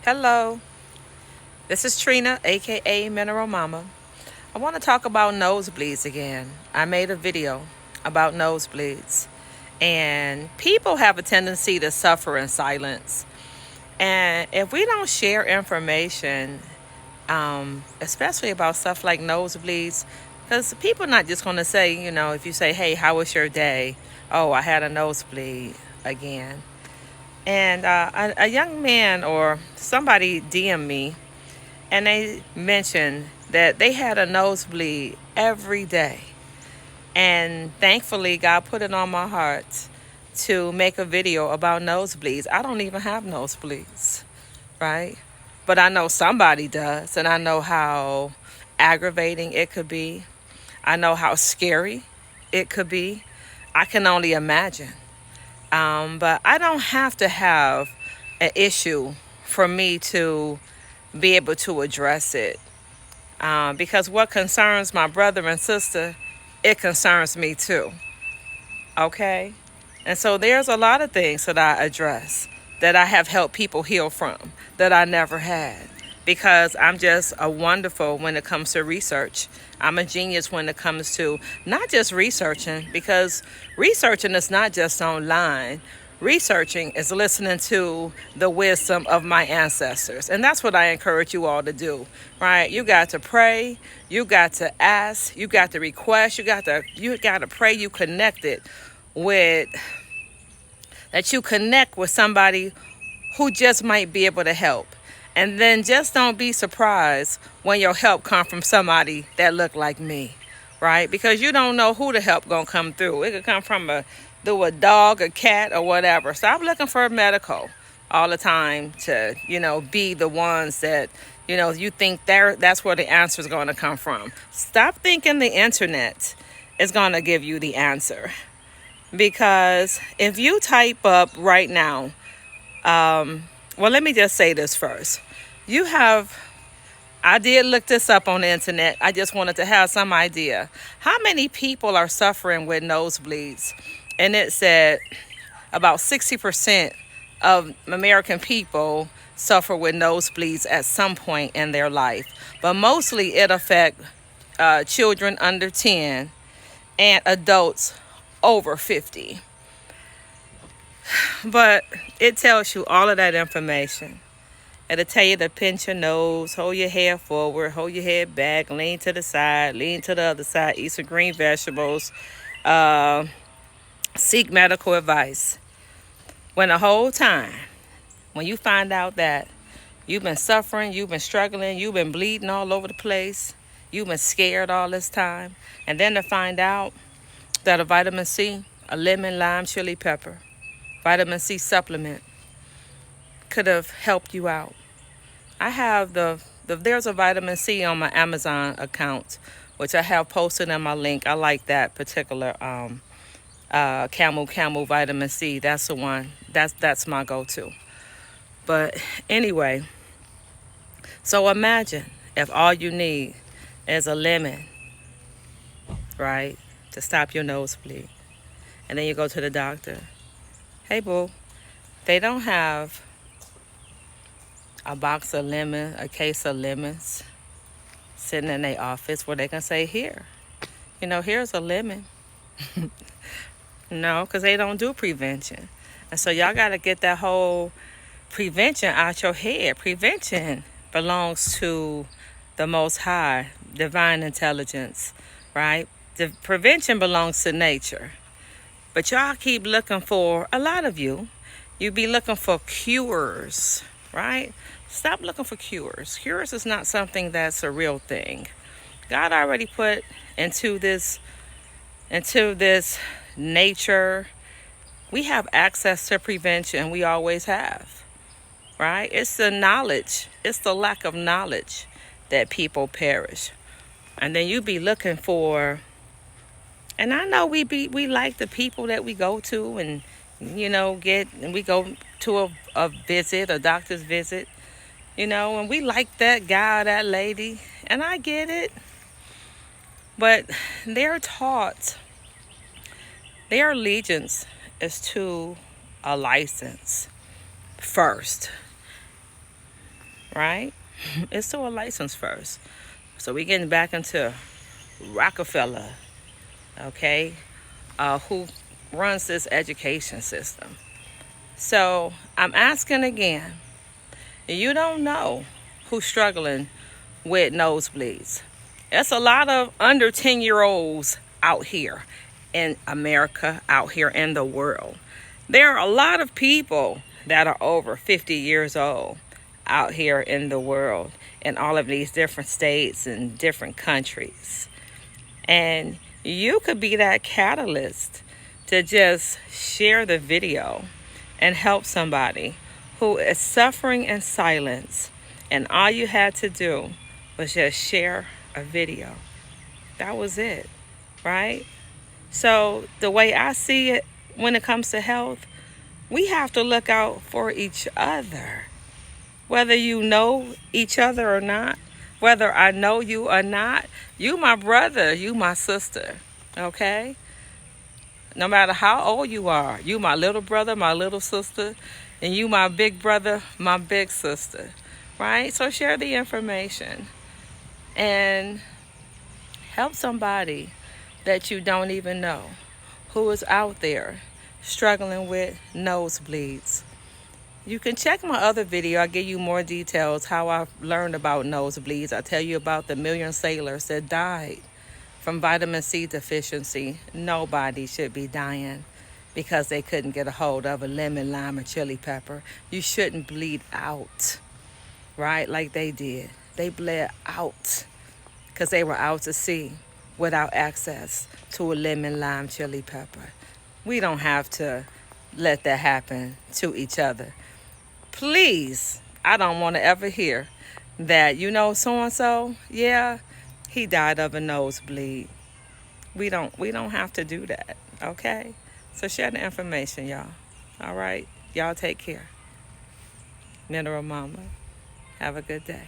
Hello, this is Trina, aka Mineral Mama. I want to talk about nosebleeds again. I made a video about nosebleeds, and people have a tendency to suffer in silence. And if we don't share information, especially about stuff like nosebleeds, because people not just going to say, if you say, hey, how was your day? Oh, I had a nosebleed again. And a young man or somebody DM me and they mentioned that they had a nosebleed every day. And thankfully, God put it on my heart to make a video about nosebleeds. I don't even have nosebleeds, right? But I know somebody does, and I know how aggravating it could be. I know how scary it could be. I can only imagine. But I don't have to have an issue for me to be able to address it. Because what concerns my brother and sister, it concerns me too. Okay? And so there's a lot of things that I address that I have helped people heal from that I never had. Because I'm just a wonderful when it comes to research. I'm a genius when it comes to not just researching, because researching is not just online. Researching is listening to the wisdom of my ancestors. And that's what I encourage you all to do, right? You got to pray, you got to ask, you got to request, you got to pray you connected with that you connect with somebody who just might be able to help. And then just don't be surprised when your help come from somebody that look like me, right? Because you don't know who the help gonna come through. It could come from through a dog, a cat, or whatever. Stop looking for medical all the time to, be the ones that, you think that's where the answer is gonna come from. Stop thinking the internet is gonna give you the answer. Because if you type up right now, well, let me just say this first. I did look this up on the internet. I just wanted to have some idea. How many people are suffering with nosebleeds? And it said about 60% of American people suffer with nosebleeds at some point in their life. But mostly it affects children under 10 and adults over 50. But it tells you all of that information. It'll tell you to pinch your nose, hold your head forward, hold your head back, lean to the side, lean to the other side, eat some green vegetables, uh, seek medical advice. When the whole time, when you find out that you've been suffering, you've been struggling, you've been bleeding all over the place, you've been scared all this time, and then to find out that a vitamin C, a lemon, lime, chili pepper, vitamin C supplement could have helped you out. I have there's a vitamin C on my Amazon account, which I have posted in my link. I like that particular camel vitamin C. That's the one. That's my go-to. But anyway, so imagine if all you need is a lemon, right, to stop your nosebleed, and then you go to the doctor. Hey, boo, they don't have a box of lemon, a case of lemons sitting in their office where they can say, here's a lemon. No, because they don't do prevention. And so y'all got to get that whole prevention out your head. Prevention belongs to the Most High, divine intelligence, right? The prevention belongs to nature. But y'all keep looking for, a lot of you be looking for cures, right? Stop looking for cures. Cures is not something that's a real thing. God already put into this nature. We have access to prevention. We always have, right? It's the knowledge. It's the lack of knowledge that people perish. And then you be looking for, and I know we like the people that we go to and we go to a visit, a doctor's visit, and we like that guy or that lady, and I get it. But they're taught, their allegiance is to a license first. right? It's to a license first. So we getting back into Rockefeller, okay? Who runs this education system. So I'm asking again, you don't know who's struggling with nosebleeds. There's a lot of under 10-year-olds out here in America, out here in the world. There are a lot of people that are over 50 years old out here in the world, in all of these different states and different countries. And you could be that catalyst to just share the video and help somebody who is suffering in silence. And all you had to do was just share a video. That was it, right? So the way I see it when it comes to health, we have to look out for each other. Whether you know each other or not, whether I know you or not, you my brother, you my sister, okay? No matter how old you are, you my little brother, my little sister, and you my big brother, my big sister, right? So share the information and help somebody that you don't even know who is out there struggling with nosebleeds. You can check my other video. I give you more details how I learned about nosebleeds. I tell you about the million sailors that died from vitamin C deficiency. Nobody should be dying because they couldn't get a hold of a lemon, lime, or chili pepper. You shouldn't bleed out, right, like they did. They bled out because they were out to sea without access to a lemon, lime, chili pepper. We don't have to let that happen to each other. Please, I don't want to ever hear that, so-and-so, yeah, he died of a nosebleed. We don't have to do that, okay? So share the information, y'all. All right? Y'all take care. Mineral Mama. Have a good day.